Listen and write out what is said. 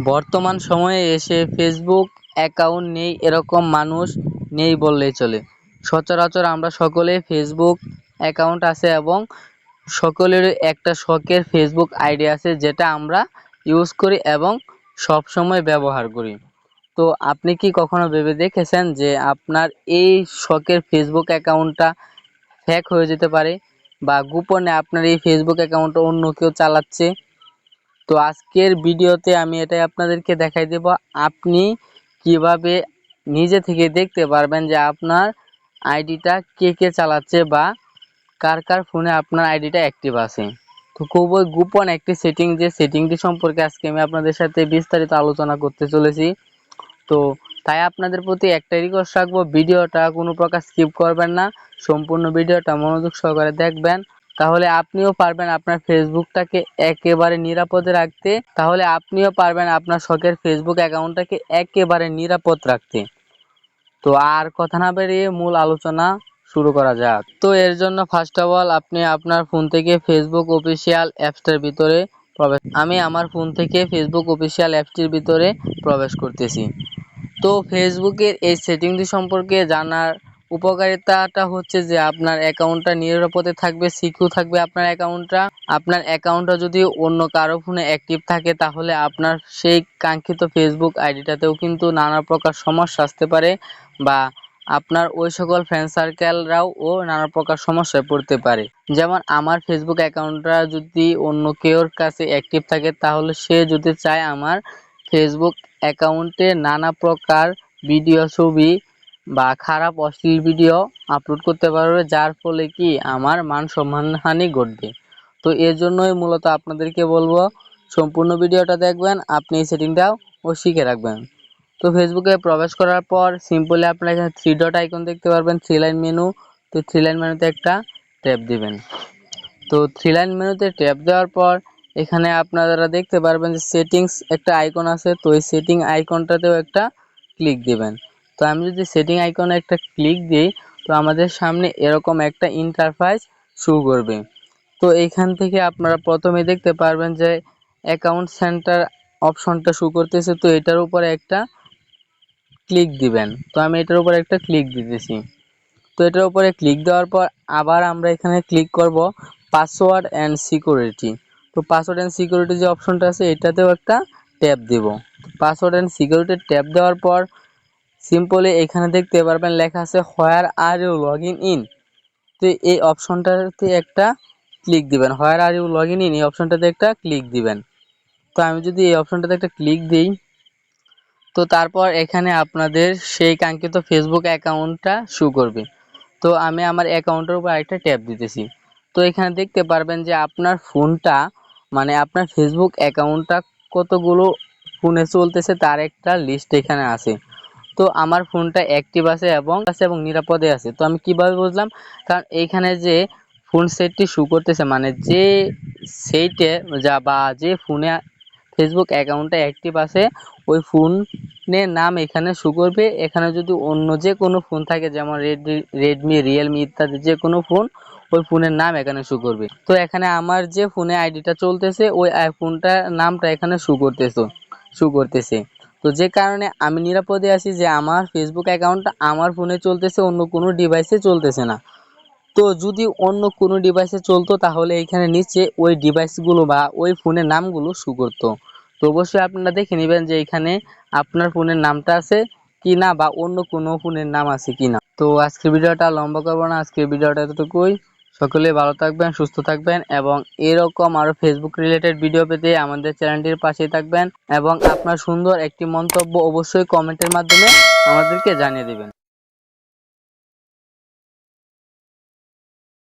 বর্তমান সময়ে এসে ফেসবুক অ্যাকাউন্ট নেই এরকম মানুষ নেই বললেই চলে। সচরাচর আমরা সকলে ফেসবুক অ্যাকাউন্ট আছে এবং সকলের একটা শখের ফেসবুক আইডি আছে যেটা আমরা ইউজ করি এবং সব সময় ব্যবহার করি। তো আপনি কি কখনো ভেবে দেখেছেন যে আপনার এই শখের ফেসবুক অ্যাকাউন্টটা হ্যাক হয়ে যেতে পারে বা গোপনে আপনার এই ফেসবুক অ্যাকাউন্টটা অন্য কেউ চালাচ্ছে? তো আজকের ভিডিওতে আমি এটাই আপনাদেরকে দেখাই দেব আপনি কিভাবে নিজে থেকে দেখতে পারবেন যে আপনার আইডিটা কে চালাচ্ছে বা কার ফোনে আপনার আইডিটা অ্যাক্টিভ আছে। তো খুবই গোপন একটি সেটিং, যে সেটিংটি সম্পর্কে আজকে আমি আপনাদের সাথে বিস্তারিত আলোচনা করতে চলেছি। তো তাই আপনাদের প্রতি একটা রিকোয়েস্ট রাখবো, ভিডিওটা কোনো প্রকার স্কিপ করবেন না, সম্পূর্ণ ভিডিওটা মনোযোগ সহকারে দেখবেন। তাহলে আপনিও পারবেন আপনার ফেসবুকটাকে একেবারে নিরাপদে রাখতে। তাহলে আপনিও পারবেন আপনার শখের ফেসবুক অ্যাকাউন্টটাকে একেবারে নিরাপদ রাখতে। তো আর কথা না বেরিয়ে মূল আলোচনা শুরু করা যাক। তো এর জন্য ফার্স্ট অফ অল আপনি আপনার ফোন থেকে ফেসবুক অফিসিয়াল অ্যাপসটার ভিতরে আমি আমার ফোন থেকে ফেসবুক অফিসিয়াল অ্যাপসটির ভিতরে প্রবেশ করতেছি। তো ফেসবুকের এই সেটিংটি সম্পর্কে জানার উপকারিতাটা হচ্ছে যে আপনার অ্যাকাউন্টটা নিরাপদে থাকবে, সিকিউর থাকবে আপনার অ্যাকাউন্টটা যদি অন্য কারো ফোনে অ্যাক্টিভ থাকে তাহলে আপনার সেই কাঙ্ক্ষিত ফেসবুক আইডিটাতেও কিন্তু নানা প্রকার সমস্যা আসতে পারে বা আপনার ওই সকল ফ্রেন্ড সার্কেলরাও নানা প্রকার সমস্যায় পড়তে পারে। যেমন আমার ফেসবুক অ্যাকাউন্টটা যদি অন্য কেউর কাছে অ্যাক্টিভ থাকে তাহলে সে যদি চায় আমার ফেসবুক অ্যাকাউন্টে নানা প্রকার ভিডিও, ছবি বা খারাপ অশ্লীল ভিডিও আপলোড করতে পারবে, যার ফলে কি আমার মান সম্মানহানি ঘটবে। তো এর জন্যই মূলত আপনাদেরকে বলবো সম্পূর্ণ ভিডিওটা দেখবেন, আপনি এই সেটিংটাও শিখে রাখবেন। তো ফেসবুকে প্রবেশ করার পর সিম্পলি আপনারা এখানে থ্রি ডট আইকন দেখতে পারবেন, থ্রি লাইন মেনু। তো থ্রি লাইন মেনুতে একটা ট্যাপ দিবেন। তো থ্রি লাইন মেনুতে ট্যাপ দেওয়ার পর এখানে আপনারা দেখতে পারবেন যে সেটিংস একটা আইকন আছে। তো এই সেটিং আইকনটাতেও একটা ক্লিক দিবেন। তো আমি যদি সেটিং আইকনে একটা ক্লিক দিই তো আমাদের সামনে এরকম একটা ইন্টারফেস শো করবে। তো এইখান থেকে আপনারা প্রথমে দেখতে পারবেন যে অ্যাকাউন্ট সেন্টার অপশনটা শো করতেছে। তো এটার উপরে একটা ক্লিক দিবেন। তো আমি এটার উপরে একটা ক্লিক দিতেছি। তো এটার উপরে ক্লিক দেওয়ার পর আবার আমরা এখানে ক্লিক করব পাসওয়ার্ড অ্যান্ড সিকিউরিটি। তো পাসওয়ার্ড অ্যান্ড সিকিউরিটি যে অপশনটা আছে এটাতেও একটা ট্যাপ দেব। পাসওয়ার্ড অ্যান্ড সিকিউরিটি ট্যাপ দেওয়ার পর সিম্পলি এখানে দেখতে পারবেন লেখা আছে where are you login in. তো এই অপশনটাতে একটা ক্লিক দিবেন, where are you login in এই অপশনটাতে একটা ক্লিক দিবেন। তো আমি যদি এই অপশনটাতে একটা ক্লিক দিই তো তারপর এখানে আপনাদের সেই কাঙ্ক্ষিত ফেসবুক অ্যাকাউন্টটা শো করবে। তো আমি আমার অ্যাকাউন্টের উপর আরেকটা ট্যাপ দিতেছি। তো এখানে দেখতে পারবেন যে আপনার ফোনটা মানে আপনার ফেসবুক অ্যাকাউন্টটা কতগুলো ফোনে চলতেছে তার একটা লিস্ট এখানে আছে। তো আমার ফোনটা অ্যাক্টিভ আছে এবং নিরাপদে আছে। তো আমি কিভাবে বুঝলাম? কারণ এইখানে যে ফোন সেটটি শো করতেছে মানে যে সেইটে বা যে ফোনে ফেসবুক অ্যাকাউন্টটা অ্যাক্টিভ আছে ওই ফোনের নাম এখানে শো করবে। এখানে যদি অন্য যে কোনো ফোন থাকে যেমন রেডমি, রিয়েলমি ইত্যাদি যে কোনো ফোন, ওই ফোনের নাম এখানে শো করবে। তো এখানে আমার যে ফোনে আইডিটা চলতেছে ওই ফোনটার নামটা এখানে শো করতেছে। তো যে কারণে আমি নিরাপদে আছি যে আমার ফেসবুক অ্যাকাউন্টটা আমার ফোনে চলতেছে, অন্য কোনো ডিভাইসে চলতেছে না। তো যদি অন্য কোনো ডিভাইসে চলতো তাহলে এখানে নিচে ওই ডিভাইসগুলো বা ওই ফোনের নামগুলো শো করতো। তো অবশ্যই আপনারা দেখে নেবেন যে এখানে আপনার ফোনের নামটা আছে কি না বা অন্য কোনো ফোনের নাম আছে কি না। তো আজকের ভিডিওটা লম্বা করবো না, আজকের ভিডিওটা এতটুকুই। সকলে ভালো থাকবেন, সুস্থ থাকবেন এবং এরকম আরো ফেসবুক রিলেটেড ভিডিও পেতে আমাদের চ্যানেলটির পাশেই থাকবেন এবং আপনার সুন্দর একটি মন্তব্য অবশ্যই কমেন্টের মাধ্যমে আমাদেরকে জানিয়ে দিবেন।